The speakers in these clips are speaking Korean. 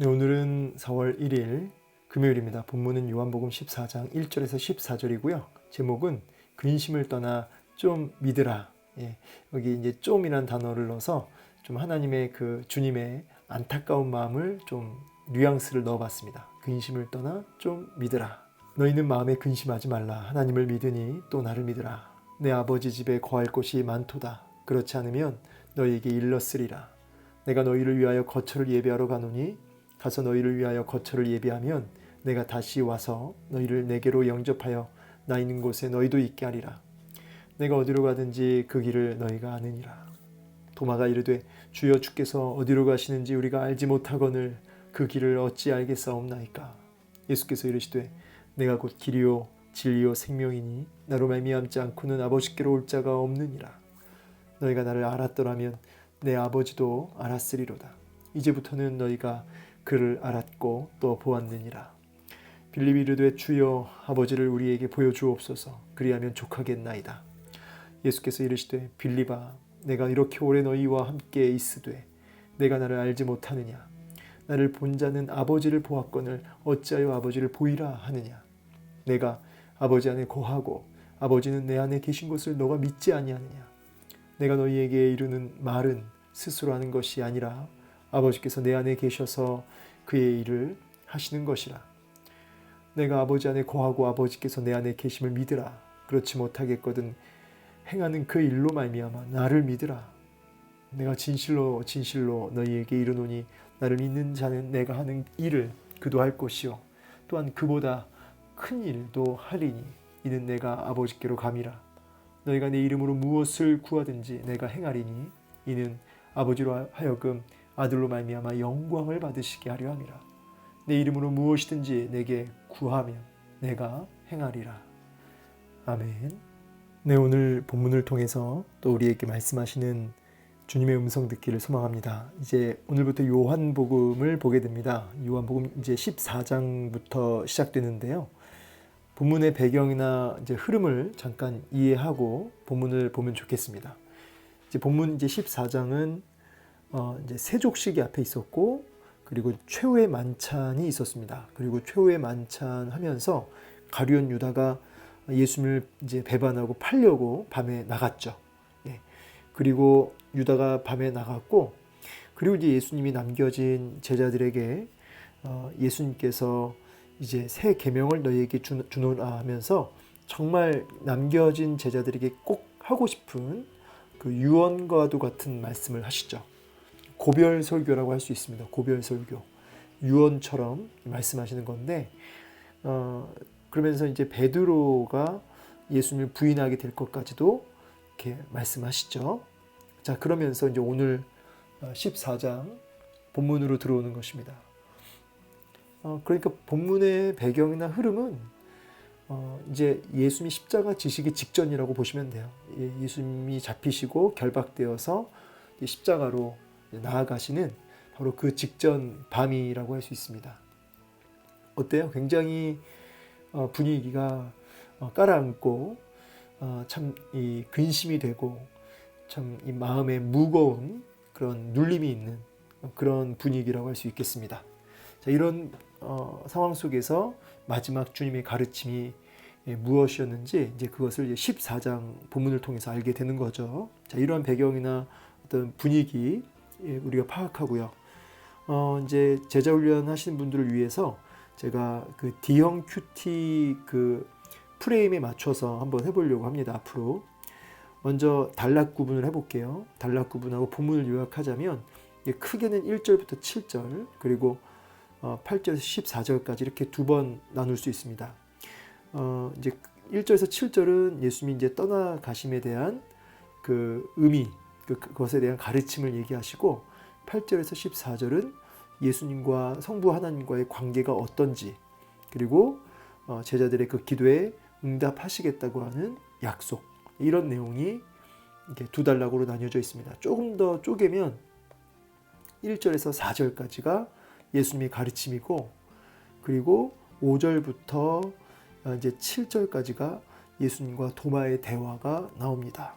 네, 오늘은 4월 1일 금요일입니다. 본문은 요한복음 14장 1절에서 14절이고요. 제목은 근심을 떠나 좀 믿으라. 여기 이제 좀이란 단어를 넣어서 좀 하나님의 그 주님의 안타까운 마음을 좀 뉘앙스를 넣어봤습니다. 근심을 떠나 좀 믿으라. 너희는 마음에 근심하지 말라. 하나님을 믿으니 또 나를 믿으라. 내 아버지 집에 거할 곳이 많도다. 그렇지 않으면 너희에게 일렀으리라. 내가 너희를 위하여 거처를 예비하러 가노니 가서 너희를 위하여 거처를 예비하면 내가 다시 와서 너희를 내게로 영접하여 나 있는 곳에 너희도 있게 하리라. 내가 어디로 가든지 그 길을 너희가 아느니라. 도마가 이르되 주여 주께서 어디로 가시는지 우리가 알지 못하거늘 그 길을 어찌 알겠사옵나이까. 예수께서 이르시되 내가 곧 길이요 진리요 생명이니 나로 말미암지 않고는 아버지께로 올 자가 없느니라. 너희가 나를 알았더라면 내 아버지도 알았으리로다. 이제부터는 너희가 그를 알았고 또 보았느니라. 빌립이 이르되 주여 아버지를 우리에게 보여주옵소서. 그리하면 족하겠나이다. 예수께서 이르시되 빌립아 내가 이렇게 오래 너희와 함께 있으되 내가 나를 알지 못하느냐. 나를 본 자는 아버지를 보았거늘 어찌하여 아버지를 보이라 하느냐. 내가 아버지 안에 거하고 아버지는 내 안에 계신 것을 너가 믿지 아니하느냐. 내가 너희에게 이르는 말은 스스로 하는 것이 아니라 아버지께서 내 안에 계셔서 그의 일을 하시는 것이라. 내가 아버지 안에 거하고 아버지께서 내 안에 계심을 믿으라. 그렇지 못하겠거든 행하는 그 일로 말미암아 나를 믿으라. 내가 진실로 진실로 너희에게 이르노니 나를 믿는 자는 내가 하는 일을 그도 할 것이요 또한 그보다 큰 일도 하리니 이는 내가 아버지께로 감이라. 너희가 내 이름으로 무엇을 구하든지 내가 행하리니 이는 아버지로 하여금 아들로 말미암아 영광을 받으시게 하려 함이라. 내 이름으로 무엇이든지 내게 구하면 내가 행하리라. 아멘. 네, 오늘 본문을 통해서 또 우리에게 말씀하시는 주님의 음성 듣기를 소망합니다. 이제 오늘부터 요한복음을 보게 됩니다. 요한복음 이제 14장부터 시작되는데요. 본문의 배경이나 이제 흐름을 잠깐 이해하고 본문을 보면 좋겠습니다. 이제 본문 이제 14장은 이제 세족식이 앞에 있었고, 그리고 최후의 만찬이 있었습니다. 그리고 최후의 만찬 하면서 가룟 유다가 예수님을 이제 배반하고 팔려고 밤에 나갔죠. 그리고 유다가 밤에 나갔고, 그리고 이제 예수님이 남겨진 제자들에게 예수님께서 이제 새 계명을 너희에게 주노라 하면서 정말 남겨진 제자들에게 꼭 하고 싶은 그 유언과도 같은 말씀을 하시죠. 고별 설교라고 할 수 있습니다. 고별 설교. 유언처럼 말씀하시는 건데, 그러면서 이제 베드로가 예수님을 부인하게 될 것까지도 이렇게 말씀하시죠. 자, 그러면서 이제 오늘 14장 본문으로 들어오는 것입니다. 그러니까 본문의 배경이나 흐름은 이제 예수님이 십자가 지시기 직전이라고 보시면 돼요. 예수님이 잡히시고 결박되어서 십자가로 나아가시는 바로 그 직전 밤이라고 할 수 있습니다. 어때요? 굉장히 분위기가 깔아앉고 참 이 근심이 되고 참 이 마음에 무거운 그런 눌림이 있는 그런 분위기라고 할 수 있겠습니다. 자, 이런 상황 속에서 마지막 주님의 가르침이 무엇이었는지 이제 그것을 이제 14장 본문을 통해서 알게 되는 거죠. 자, 이러한 배경이나 어떤 분위기 우리가 파악하고요. 이제 제자 훈련 하시는 분들을 위해서 제가 그 D형 큐티 그 프레임에 맞춰서 한번 해보려고 합니다. 앞으로 먼저 단락 구분을 해볼게요. 단락 구분하고 본문을 요약하자면 크게는 1절부터 7절 그리고 8절에서 14절까지 이렇게 두 번 나눌 수 있습니다. 이제 1절에서 7절은 예수님이 이제 떠나가심에 대한 그 의미, 그것에 대한 가르침을 얘기하시고 8절에서 14절은 예수님과 성부 하나님과의 관계가 어떤지 그리고 제자들의 그 기도에 응답하시겠다고 하는 약속 이런 내용이 이렇게 두 단락으로 나뉘어져 있습니다. 조금 더 쪼개면 1절에서 4절까지가 예수님의 가르침이고 그리고 5절부터 이제 7절까지가 예수님과 도마의 대화가 나옵니다.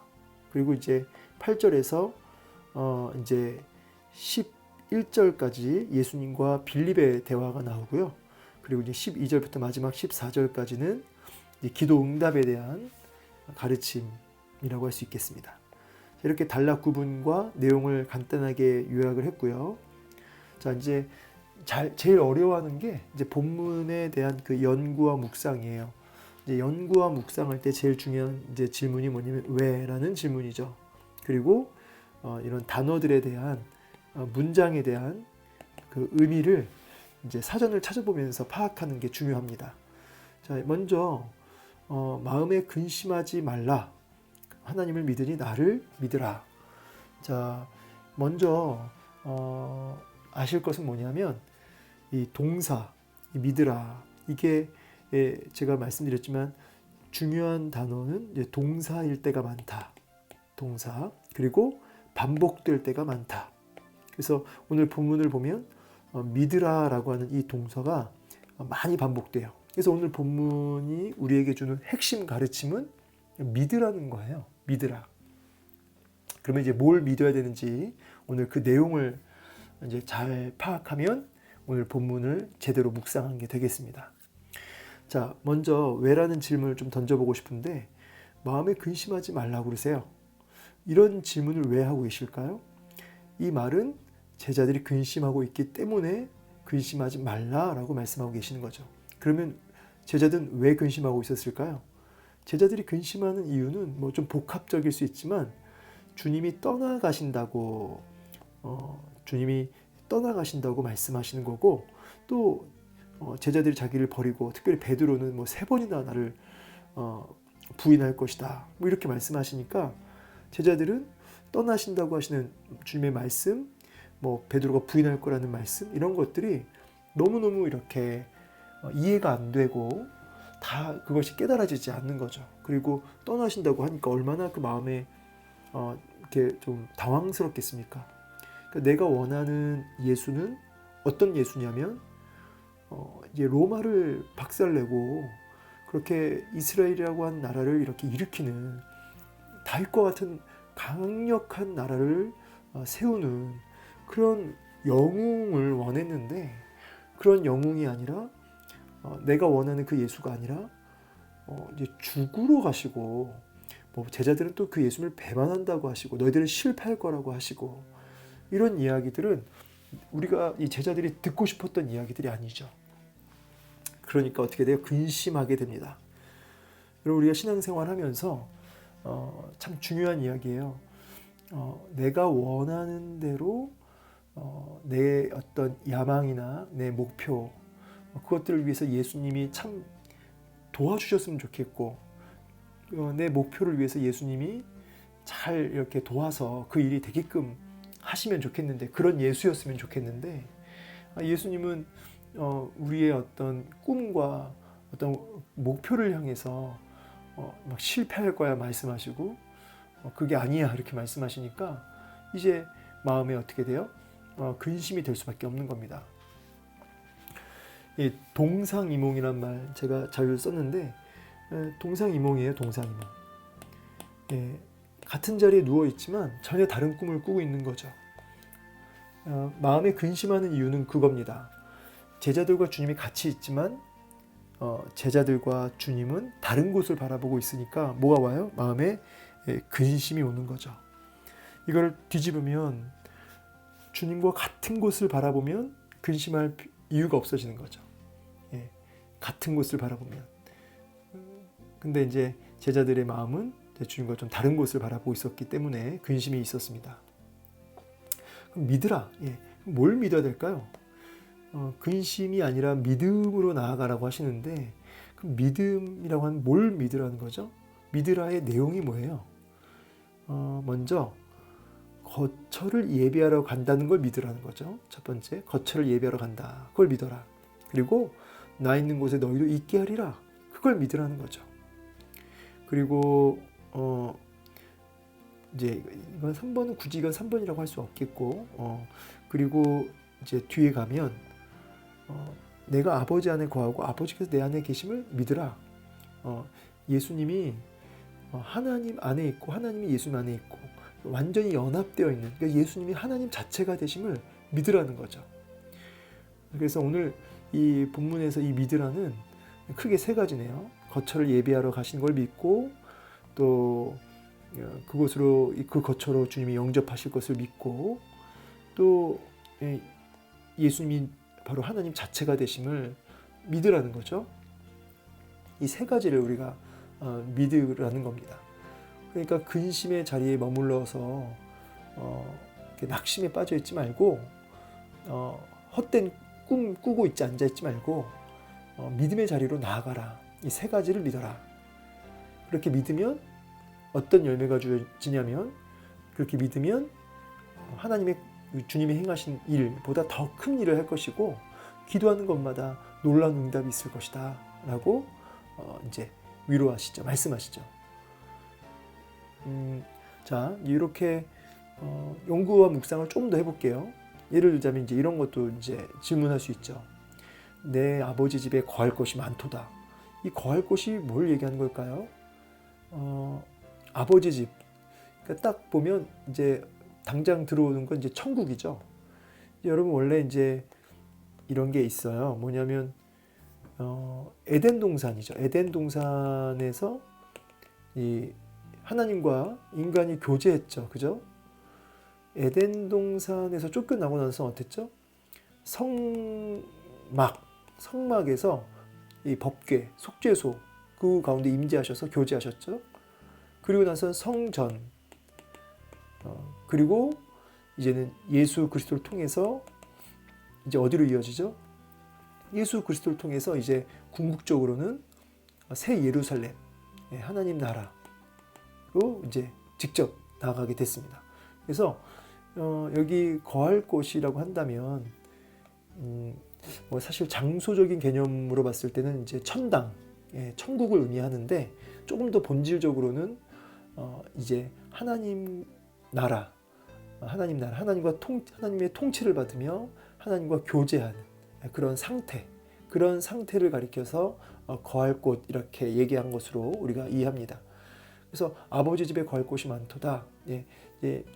그리고 이제 8절에서 이제 1절까지 예수님과 빌립의 대화가 나오고요. 그리고 이제 12절부터 마지막 14절까지는 기도 응답에 대한 가르침이라고 할 수 있겠습니다. 이렇게 단락 구분과 내용을 간단하게 요약을 했고요. 자, 이제 제일 어려워하는 게 이제 본문에 대한 그 연구와 묵상이에요. 이제 연구와 묵상할 때 제일 중요한 이제 질문이 뭐냐면 왜라는 질문이죠. 그리고 이런 단어들에 대한 문장에 대한 그 의미를 이제 사전을 찾아보면서 파악하는 게 중요합니다. 자, 먼저 마음에 근심하지 말라. 하나님을 믿으니 나를 믿으라. 자, 먼저 아실 것은 뭐냐면 이 동사, 이 믿으라. 이게 제가 말씀드렸지만 중요한 단어는 이제 동사일 때가 많다. 동사. 그리고 반복될 때가 많다. 그래서 오늘 본문을 보면 믿으라라고 하는 이 동사가 많이 반복돼요. 그래서 오늘 본문이 우리에게 주는 핵심 가르침은 믿으라는 거예요. 믿으라. 그러면 이제 뭘 믿어야 되는지 오늘 그 내용을 이제 잘 파악하면 오늘 본문을 제대로 묵상한 게 되겠습니다. 자, 먼저 왜라는 질문을 좀 던져보고 싶은데 마음에 근심하지 말라고 그러세요. 이런 질문을 왜 하고 계실까요? 이 말은 제자들이 근심하고 있기 때문에 근심하지 말라라고 말씀하고 계시는 거죠. 그러면 제자들은 왜 근심하고 있었을까요? 제자들이 근심하는 이유는 뭐 좀 복합적일 수 있지만 주님이 떠나가신다고 말씀하시는 거고 또 제자들이 자기를 버리고 특별히 베드로는 뭐 3번이나 나를 부인할 것이다 뭐 이렇게 말씀하시니까 제자들은 떠나신다고 하시는 주님의 말씀, 뭐 베드로가 부인할 거라는 말씀 이런 것들이 너무너무 이렇게 이해가 안 되고 다 그것이 깨달아지지 않는 거죠. 그리고 떠나신다고 하니까 얼마나 그 마음에 이렇게 좀 당황스럽겠습니까? 그러니까 내가 원하는 예수는 어떤 예수냐면 이제 로마를 박살내고 그렇게 이스라엘이라고 한 나라를 이렇게 일으키는 다윗과 같은 강력한 나라를 세우는 그런 영웅을 원했는데 그런 영웅이 아니라 내가 원하는 그 예수가 아니라 이제 죽으러 가시고 뭐 제자들은 또 그 예수님을 배반한다고 하시고 너희들은 실패할 거라고 하시고 이런 이야기들은 우리가 이 제자들이 듣고 싶었던 이야기들이 아니죠. 그러니까 어떻게 돼요? 근심하게 됩니다. 여러분 우리가 신앙생활하면서 참 중요한 이야기예요. 내가 원하는 대로 내 어떤 야망이나 내 목표 그것들을 위해서 예수님이 참 도와주셨으면 좋겠고 내 목표를 위해서 예수님이 잘 이렇게 도와서 그 일이 되게끔 하시면 좋겠는데 그런 예수였으면 좋겠는데 예수님은 우리의 어떤 꿈과 어떤 목표를 향해서 막 실패할 거야 말씀하시고 그게 아니야 이렇게 말씀하시니까 이제 마음에 어떻게 돼요? 근심이 될 수밖에 없는 겁니다. 이 동상이몽이란 말 제가 자주 썼는데 동상이몽이에요. 동상이몽. 같은 자리에 누워 있지만 전혀 다른 꿈을 꾸고 있는 거죠. 마음에 근심하는 이유는 그겁니다. 제자들과 주님이 같이 있지만 제자들과 주님은 다른 곳을 바라보고 있으니까 뭐가 와요? 마음에 근심이 오는 거죠. 이걸 뒤집으면 주님과 같은 곳을 바라보면 근심할 이유가 없어지는 거죠. 같은 곳을 바라보면. 근데 이제 제자들의 마음은 주님과 좀 다른 곳을 바라보고 있었기 때문에 근심이 있었습니다. 그럼 믿으라. 뭘 믿어야 될까요? 근심이 아니라 믿음으로 나아가라고 하시는데 그럼 믿음이라고 하면 뭘 믿으라는 거죠? 믿으라의 내용이 뭐예요? 먼저 거처를 예비하러 간다는 걸 믿으라는 거죠. 첫 번째, 거처를 예비하러 간다. 그걸 믿어라. 그리고 나 있는 곳에 너희도 있게 하리라. 그걸 믿으라는 거죠. 그리고 이제 이건 3번은 굳이 이건 3번이라고 할 수 없겠고 그리고 이제 뒤에 가면 내가 아버지 안에 거하고 아버지께서 내 안에 계심을 믿으라. 예수님이 하나님 안에 있고 하나님이 예수님 안에 있고 완전히 연합되어 있는 그러니까 예수님이 하나님 자체가 되심을 믿으라는 거죠. 그래서 오늘 이 본문에서 이 믿으라는 크게 세 가지네요. 거처를 예비하러 가신 걸 믿고, 또 그곳으로 그 거처로 주님이 영접하실 것을 믿고, 또 예수님이 바로 하나님 자체가 되심을 믿으라는 거죠. 이 세 가지를 우리가 믿으라는 겁니다. 그러니까 근심의 자리에 머물러서 낙심에 빠져 있지 말고, 헛된 꿈 꾸고 앉아 있지 말고, 믿음의 자리로 나아가라. 이 세 가지를 믿어라. 그렇게 믿으면 어떤 열매가 주어지냐면, 그렇게 믿으면 하나님의 주님이 행하신 일보다 더 큰 일을 할 것이고, 기도하는 것마다 놀라운 응답이 있을 것이다 라고 이제 위로하시죠. 말씀하시죠. 자, 이렇게 연구와 묵상을 좀 더 해볼게요. 예를 들자면 이제 이런 것도 이제 질문할 수 있죠. 내 아버지 집에 거할 곳이 많도다. 이 거할 곳이 뭘 얘기하는 걸까요? 아버지 집. 그러니까 딱 보면 이제 당장 들어오는 건 이제 천국이죠. 여러분 원래 이제 이런 게 있어요. 뭐냐면 에덴 동산이죠. 에덴 동산에서 이 하나님과 인간이 교제했죠. 그죠? 에덴 동산에서 쫓겨나고 나서 어땠죠? 성막에서 이 법궤, 속죄소 그 가운데 임재하셔서 교제하셨죠. 그리고 나서 성전, 그리고 이제는 예수 그리스도를 통해서 이제 어디로 이어지죠? 예수 그리스도를 통해서 이제 궁극적으로는 새 예루살렘, 하나님 나라로 이제 직접 나아가게 됐습니다. 그래서 여기 거할 곳이라고 한다면 뭐 사실 장소적인 개념으로 봤을 때는 이제 천당, 천국을 의미하는데, 조금 더 본질적으로는 이제 하나님 나라, 하나님과 하나님의 통치를 받으며 하나님과 교제하는 그런 상태를 가리켜서 거할 곳 이렇게 얘기한 것으로 우리가 이해합니다. 그래서 아버지 집에 거할 곳이 많도다.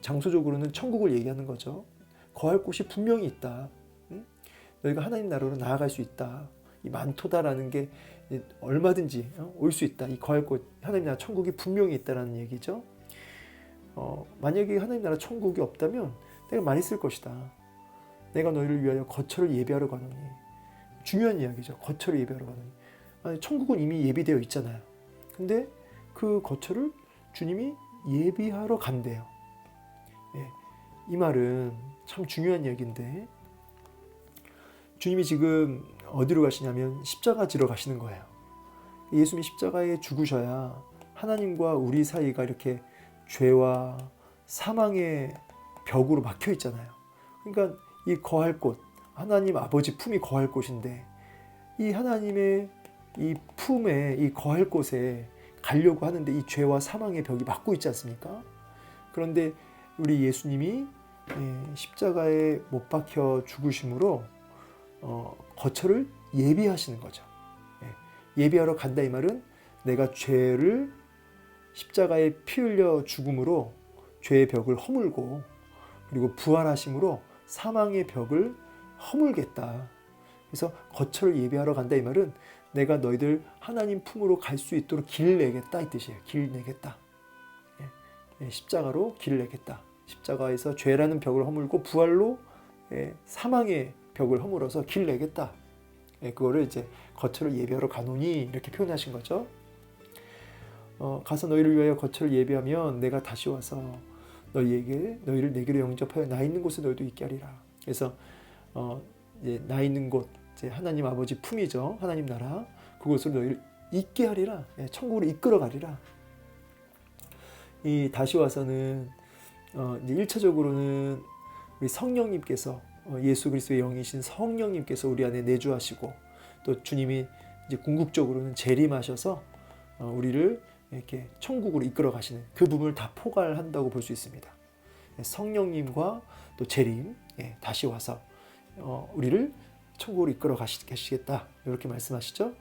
장소적으로는 천국을 얘기하는 거죠. 거할 곳이 분명히 있다. 너희가 하나님 나라로 나아갈 수 있다. 이 많도다라는 게 얼마든지 올 수 있다. 이 거할 곳, 하나님 나라 천국이 분명히 있다라는 얘기죠. 만약에 하나님 나라 천국이 없다면 내가 많이 쓸 것이다. 내가 너희를 위하여 거처를 예비하러 가노니. 중요한 이야기죠. 거처를 예비하러 가노니. 아니, 천국은 이미 예비되어 있잖아요. 근데 그 거처를 주님이 예비하러 간대요. 이 말은 참 중요한 이야기인데, 주님이 지금 어디로 가시냐면 십자가 지러 가시는 거예요. 예수님이 십자가에 죽으셔야 하나님과 우리 사이가 이렇게 죄와 사망의 벽으로 막혀 있잖아요. 그러니까 이 거할 곳, 하나님 아버지 품이 거할 곳인데, 이 하나님의 이 품에, 이 거할 곳에 가려고 하는데 이 죄와 사망의 벽이 막고 있지 않습니까? 그런데 우리 예수님이 십자가에 못 박혀 죽으심으로 거처를 예비하시는 거죠. 예비하러 간다 이 말은 내가 죄를 십자가에 피 흘려 죽음으로 죄의 벽을 허물고, 그리고 부활하심으로 사망의 벽을 허물겠다. 그래서 거처를 예비하러 간다 이 말은 내가 너희들 하나님 품으로 갈 수 있도록 길 내겠다 이 뜻이에요. 길 내겠다. 십자가로 길 내겠다. 십자가에서 죄라는 벽을 허물고 부활로 사망의 벽을 허물어서 길 내겠다. 그거를 이제 거처를 예비하러 가노니 이렇게 표현하신 거죠. 가서 너희를 위하여 거처를 예비하면 내가 다시 와서 너희를 내게로 영접하여 나 있는 곳에 너희도 있게 하리라. 그래서 이제 나 있는 곳, 이제 하나님 아버지 품이죠. 하나님 나라, 그곳으로 너희를 있게 하리라. 천국으로 이끌어 가리라. 이 다시 와서는 이제 1차적으로는 우리 성령님께서, 예수 그리스도의 영이신 성령님께서 우리 안에 내주하시고, 또 주님이 이제 궁극적으로는 재림하셔서 우리를 이렇게 천국으로 이끌어 가시는 그 부분을 다 포괄한다고 볼 수 있습니다. 성령님과 또 재림, 다시 와서 우리를 천국으로 이끌어 가시겠다 이렇게 말씀하시죠.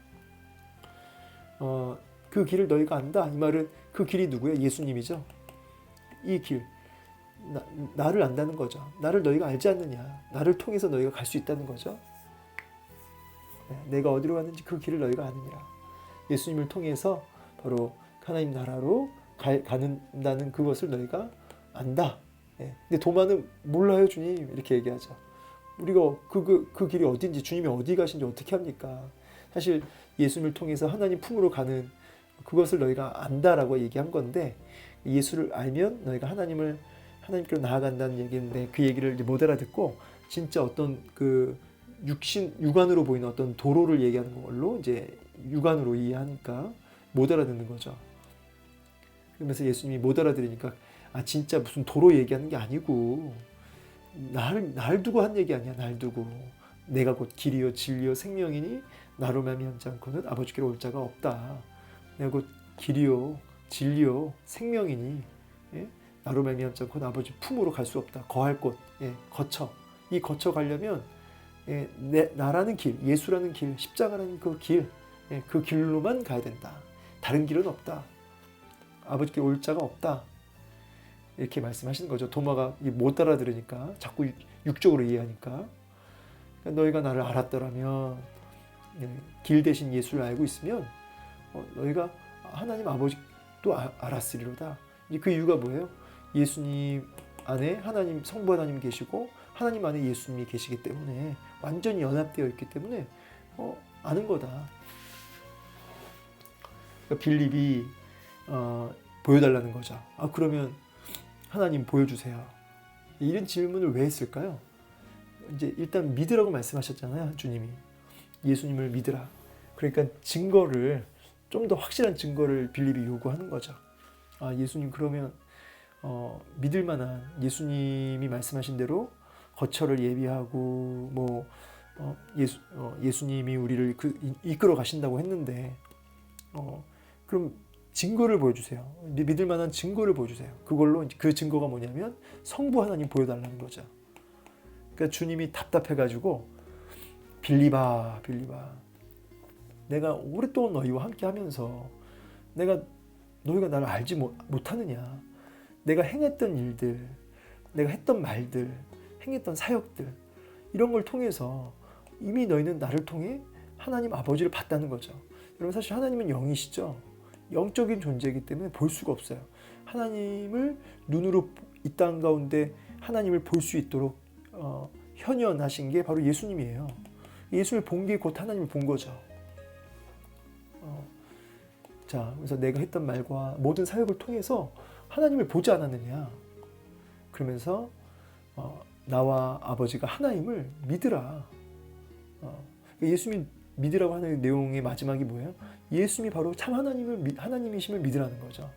그 길을 너희가 안다 이 말은 그 길이 누구예요? 예수님이죠. 이 길, 나를 안다는 거죠. 나를 너희가 알지 않느냐. 나를 통해서 너희가 갈 수 있다는 거죠. 내가 어디로 갔는지 그 길을 너희가 아느니라. 예수님을 통해서 바로 하나님 나라로 가는다는 그것을 너희가 안다. 근데 도마는 몰라요, 주님. 이렇게 얘기하죠. 우리가 그 길이 어딘지, 주님이 어디 가신지 어떻게 합니까? 사실 예수님을 통해서 하나님 품으로 가는 그것을 너희가 안다라고 얘기한 건데, 예수를 알면 너희가 하나님께로 나아간다는 얘기인데, 그 얘기를 이제 못 알아듣고 진짜 어떤 그 육안으로 보이는 어떤 도로를 얘기하는 걸로 이제 육안으로 이해하니까 못 알아듣는 거죠. 그러면서 예수님이 못 알아들으니까 진짜 무슨 도로 얘기하는 게 아니고 날 두고 한 얘기 아니야. 날 두고 내가 곧 길이요 진리요 생명이니 나로 말미암지 않고는 아버지께로 올 자가 없다. 내가 곧 길이요 진리요 생명이니 나로 말미암지 않고는 아버지 품으로 갈 수 없다. 거할 곳 거쳐 가려면 나라는 길, 예수라는 길, 십자가라는 그 길, 그 길로만 가야 된다. 다른 길은 없다. 아버지께 올 자가 없다. 이렇게 말씀하시는 거죠. 도마가 못 알아들으니까, 자꾸 육적으로 이해하니까. 그러니까 너희가 나를 알았더라면, 길 대신 예수를 알고 있으면 너희가 하나님 아버지도 알았으리로다. 이제 그 이유가 뭐예요? 예수님 안에 하나님, 성부 하나님 계시고 하나님 안에 예수님이 계시기 때문에, 완전히 연합되어 있기 때문에 아는 거다. 그러니까 빌립이 보여달라는 거죠. 그러면 하나님 보여주세요. 이런 질문을 왜 했을까요? 이제 일단 믿으라고 말씀하셨잖아요, 주님이. 예수님을 믿으라. 그러니까 증거를, 좀 더 확실한 증거를 빌립이 요구하는 거죠. 예수님 그러면 믿을 만한, 예수님이 말씀하신 대로 거처를 예비하고 예수님이 우리를 이끌어 가신다고 했는데 그럼 증거를 보여주세요. 믿을 만한 증거를 보여주세요. 그걸로 그 증거가 뭐냐면 성부 하나님 보여달라는 거죠. 그러니까 주님이 답답해가지고 빌립아 내가 오랫동안 너희와 함께 하면서 너희가 나를 알지 못하느냐. 내가 행했던 일들, 내가 했던 말들, 행했던 사역들, 이런 걸 통해서 이미 너희는 나를 통해 하나님 아버지를 봤다는 거죠. 여러분, 사실 하나님은 영이시죠. 영적인 존재이기 때문에 볼 수가 없어요. 하나님을 눈으로 이 땅 가운데 하나님을 볼 수 있도록 현현하신 게 바로 예수님이에요. 예수를 본 게 곧 하나님을 본 거죠. 자, 그래서 내가 했던 말과 모든 사역을 통해서 하나님을 보지 않았느냐. 그러면서 나와 아버지가 하나님을 믿으라. 예수님이 믿으라고 하는 내용의 마지막이 뭐예요? 예수님이 바로 참 하나님이심을 믿으라는 거죠.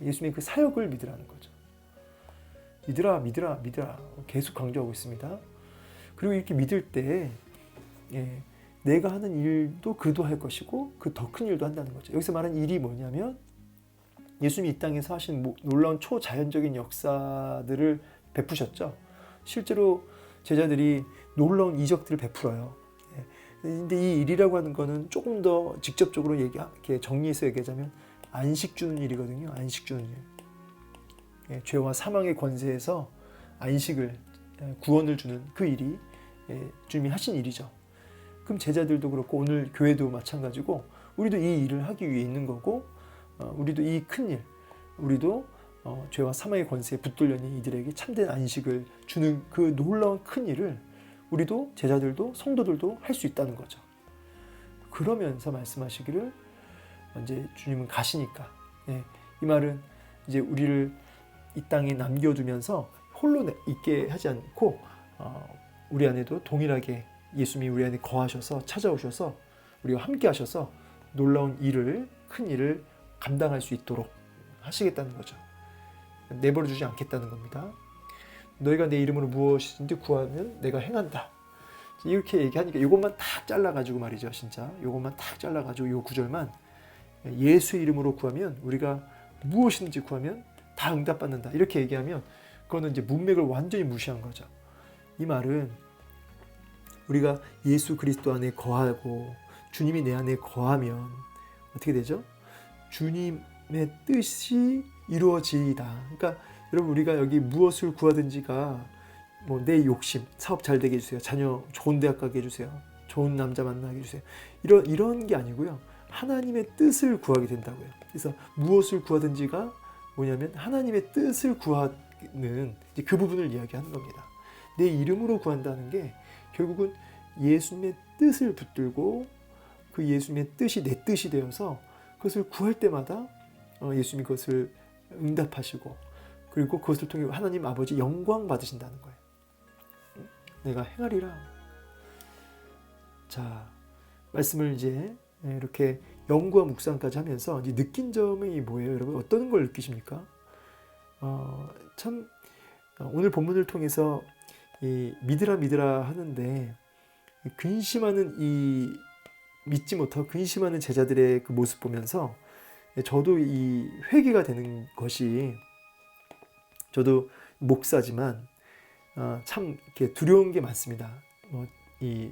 예수님의 그 사역을 믿으라는 거죠. 믿으라 계속 강조하고 있습니다. 그리고 이렇게 믿을 때 내가 하는 일도 그도 할 것이고 그 더 큰 일도 한다는 거죠. 여기서 말하는 일이 뭐냐면 예수님이 이 땅에서 하신 놀라운 초자연적인 역사들을 베푸셨죠. 실제로 제자들이 놀라운 이적들을 베풀어요. 근데 이 일이라고 하는 거는 조금 더 직접적으로 이렇게 정리해서 얘기하자면 안식 주는 일이거든요. 안식 주는 일. 죄와 사망의 권세에서 안식을, 구원을 주는 그 일이 주님이 하신 일이죠. 그럼 제자들도 그렇고 오늘 교회도 마찬가지고 우리도 이 일을 하기 위해 있는 거고, 우리도 이 큰 일, 우리도 죄와 사망의 권세에 붙들려는 이들에게 참된 안식을 주는 그 놀라운 큰 일을 우리도, 제자들도, 성도들도 할 수 있다는 거죠. 그러면서 말씀하시기를, 이제 주님은 가시니까, 이 말은 이제 우리를 이 땅에 남겨두면서 홀로 있게 하지 않고 우리 안에도 동일하게 예수님이 우리 안에 거하셔서 찾아오셔서 우리와 함께 하셔서 놀라운 일을, 큰 일을 감당할 수 있도록 하시겠다는 거죠. 내버려 두지 않겠다는 겁니다. 너희가 내 이름으로 무엇이든지 구하면 내가 행한다. 이렇게 얘기하니까 이것만 탁 잘라가지고 말이죠. 진짜 이것만 탁 잘라가지고 이 구절만, 예수의 이름으로 구하면, 우리가 무엇이든지 구하면 다 응답받는다. 이렇게 얘기하면 그거는 이제 문맥을 완전히 무시한 거죠. 이 말은 우리가 예수 그리스도 안에 거하고 주님이 내 안에 거하면 어떻게 되죠? 주님의 뜻이 이루어지이다. 그러니까 여러분 우리가 여기 무엇을 구하든지가 뭐 내 욕심, 사업 잘 되게 해주세요. 자녀 좋은 대학 가게 해주세요. 좋은 남자 만나게 해주세요. 이런 게 아니고요. 하나님의 뜻을 구하게 된다고요. 그래서 무엇을 구하든지가 뭐냐면 하나님의 뜻을 구하는 이제 그 부분을 이야기하는 겁니다. 내 이름으로 구한다는 게 결국은 예수님의 뜻을 붙들고 그 예수님의 뜻이 내 뜻이 되어서 그것을 구할 때마다 예수님이 그것을 응답하시고 그리고 그것을 통해 하나님 아버지 영광 받으신다는 거예요. 내가 행하리라. 자, 말씀을 이제 이렇게 연구와 묵상까지 하면서 이제 느낀 점이 뭐예요, 여러분? 어떤 걸 느끼십니까? 참 오늘 본문을 통해서 이 믿으라 하는데 근심하는 이 믿지 못하고 근심하는 제자들의 그 모습 보면서 저도 이 회개가 되는 것이 저도 목사지만 참 이렇게 두려운 게 많습니다.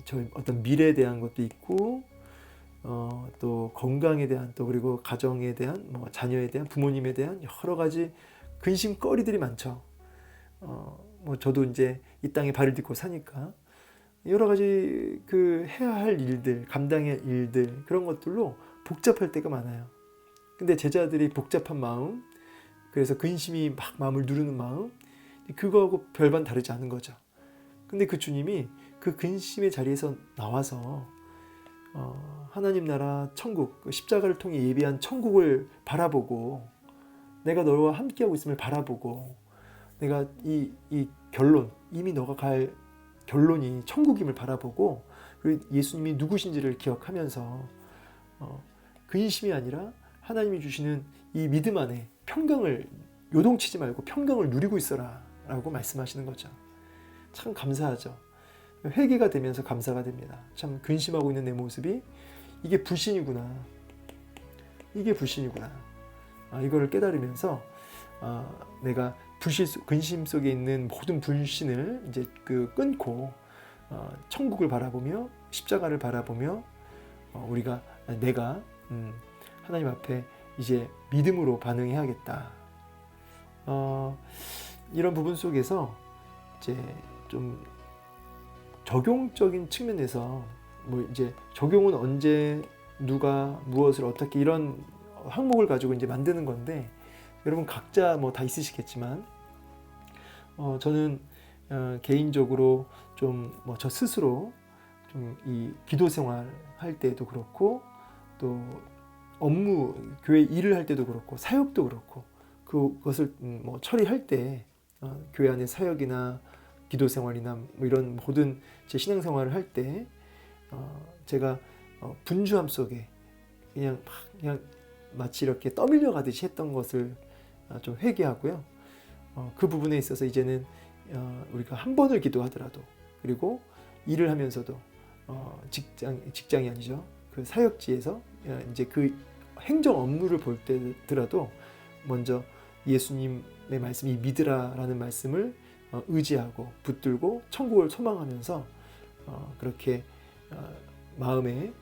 저 어떤 미래에 대한 것도 있고 또 건강에 대한 또 그리고 가정에 대한 뭐 자녀에 대한 부모님에 대한 여러 가지 근심거리들이 많죠. 뭐 저도 이제 이 땅에 발을 딛고 사니까 여러 가지 그 해야 할 일들, 감당할 일들 그런 것들로 복잡할 때가 많아요. 근데 제자들이 복잡한 마음, 그래서 근심이 막 마음을 누르는 마음, 그거하고 별반 다르지 않은 거죠. 근데 그 주님이 그 근심의 자리에서 나와서 하나님 나라 천국, 십자가를 통해 예비한 천국을 바라보고 내가 너와 함께하고 있음을 바라보고 내가 이 결론, 이미 너가 갈 결론이 천국임을 바라보고 그리고 예수님이 누구신지를 기억하면서 근심이 아니라 하나님이 주시는 이 믿음 안에 평강을 요동치지 말고 평강을 누리고 있어라 라고 말씀하시는 거죠. 참 감사하죠. 회개가 되면서 감사가 됩니다. 참 근심하고 있는 내 모습이 이게 불신이구나. 이게 불신이구나. 이거를 깨달으면서 내가 근심 속에 있는 모든 불신을 이제 끊고 천국을 바라보며 십자가를 바라보며 내가 하나님 앞에 이제 믿음으로 반응해야겠다. 이런 부분 속에서 이제 좀 적용적인 측면에서 뭐 이제 적용은 언제 누가 무엇을 어떻게 이런 항목을 가지고 이제 만드는 건데 여러분 각자 뭐 다 있으시겠지만 저는 개인적으로 좀 뭐 저 스스로 좀 이 기도 생활 할 때도 그렇고 또 업무 교회 일을 할 때도 그렇고 사역도 그렇고 그것을 뭐 처리할 때 교회 안의 사역이나 기도 생활이나 뭐 이런 모든 제 신앙 생활을 할 때 제가 분주함 속에 그냥 마치 이렇게 떠밀려 가듯이 했던 것을 좀 회개하고요. 그 부분에 있어서 이제는 우리가 한 번을 기도하더라도 그리고 일을 하면서도 직장이 아니죠. 그 사역지에서 이제 그 행정 업무를 볼 때더라도 먼저 예수님의 말씀이 믿으라라는 말씀을 의지하고 붙들고 천국을 소망하면서 그렇게 마음에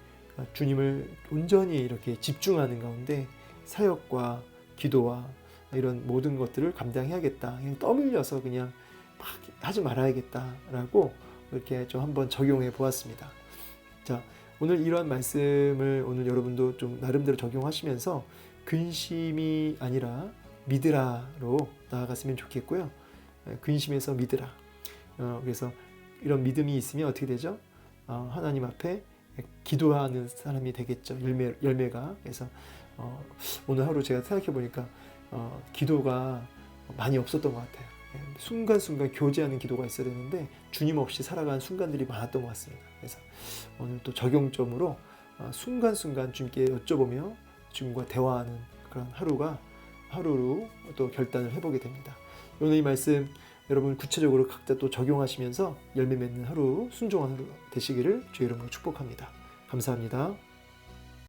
주님을 온전히 이렇게 집중하는 가운데 사역과 기도와 이런 모든 것들을 감당해야겠다. 그냥 떠밀려서 그냥 막 하지 말아야겠다라고 이렇게 좀 한번 적용해 보았습니다. 자, 오늘 이러한 말씀을 오늘 여러분도 좀 나름대로 적용하시면서 근심이 아니라 믿으라로 나아갔으면 좋겠고요. 근심에서 믿으라. 그래서 이런 믿음이 있으면 어떻게 되죠? 하나님 앞에 기도하는 사람이 되겠죠. 열매가. 그래서 오늘 하루 제가 생각해 보니까 기도가 많이 없었던 것 같아요. 순간순간 교제하는 기도가 있어야 되는데 주님 없이 살아간 순간들이 많았던 것 같습니다. 그래서 오늘 또 적용점으로 순간순간 주님께 여쭤보며 주님과 대화하는 그런 하루로 또 결단을 해보게 됩니다. 오늘 이 말씀 여러분 구체적으로 각자 또 적용하시면서 열매 맺는 하루, 순종한 하루 되시기를 주의 이름으로 축복합니다. 감사합니다.